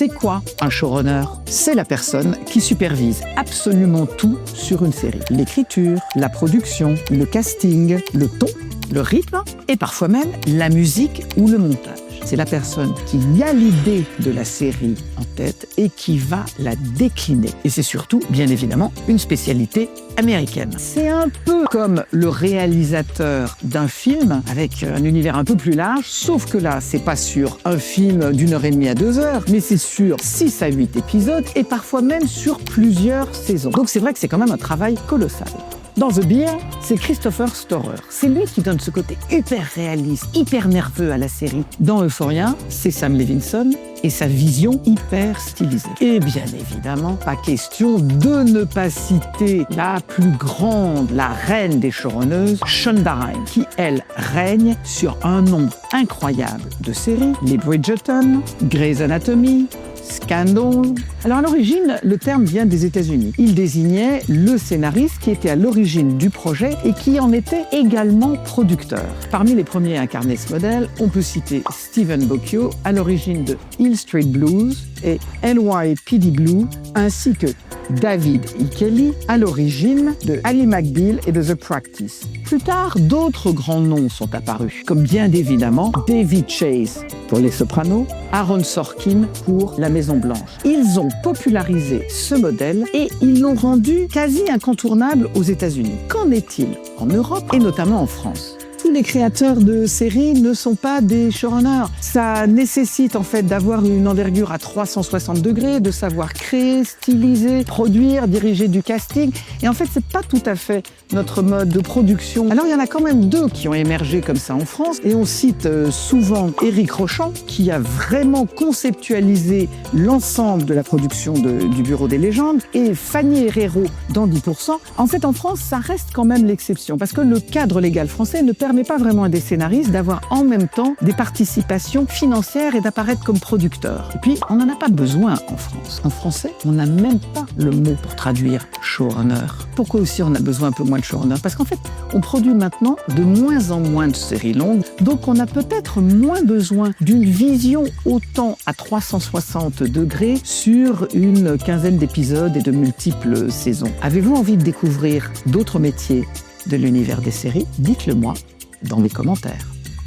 C'est quoi un showrunner? C'est la personne qui supervise absolument tout sur une série. L'écriture, la production, le casting, le ton, le rythme et parfois même la musique ou le montage. C'est la personne qui a l'idée de la série en tête et qui va la décliner. Et c'est surtout, bien évidemment, une spécialité américaine. C'est un peu comme le réalisateur d'un film avec un univers un peu plus large, sauf que là, c'est pas sur un film d'1h30 à 2h, mais c'est sur 6 à 8 épisodes et parfois même sur plusieurs saisons. Donc c'est vrai que c'est quand même un travail colossal. Dans The Bear, c'est Christopher Storer. C'est lui qui donne ce côté hyper réaliste, hyper nerveux à la série. Dans Euphoria, c'est Sam Levinson et sa vision hyper stylisée. Et bien évidemment, pas question de ne pas citer la plus grande, la reine des showrunneuses, Shonda Rhimes, qui, elle, règne sur un nombre incroyable de séries, les Bridgerton, Grey's Anatomy, Scandal. Alors à l'origine, le terme vient des États-Unis. Il désignait le scénariste qui était à l'origine du projet et qui en était également producteur. Parmi les premiers à incarner ce modèle, on peut citer Steven Bochco, à l'origine de Hill Street Blues et NYPD Blue, ainsi que David E. Kelley, à l'origine de Ally McBeal et de The Practice. Plus tard, d'autres grands noms sont apparus, comme bien évidemment David Chase pour Les Sopranos, Aaron Sorkin pour La Maison Blanche. Ils ont popularisé ce modèle et ils l'ont rendu quasi incontournable aux États-Unis. Qu'en est-il en Europe et notamment en France ? Tous les créateurs de séries ne sont pas des showrunners. Ça nécessite en fait d'avoir une envergure à 360 degrés, de savoir créer, styliser, produire, diriger du casting. Et en fait, c'est pas tout à fait notre mode de production. Alors, il y en a quand même deux qui ont émergé comme ça en France. Et on cite souvent Éric Rochant, qui a vraiment conceptualisé l'ensemble de la production du Bureau des légendes, et Fanny Herrero dans 10%. En fait, en France, ça reste quand même l'exception, parce que le cadre légal français ne permet pas vraiment à des scénaristes d'avoir en même temps des participations financières et d'apparaître comme producteurs. Et puis, on n'en a pas besoin en France. En français, on n'a même pas le mot pour traduire showrunner. Pourquoi aussi on a besoin un peu moins de showrunner? Parce qu'en fait, on produit maintenant de moins en moins de séries longues, donc on a peut-être moins besoin d'une vision autant à 360 degrés sur une quinzaine d'épisodes et de multiples saisons. Avez-vous envie de découvrir d'autres métiers de l'univers des séries? Dites-le moi dans les commentaires.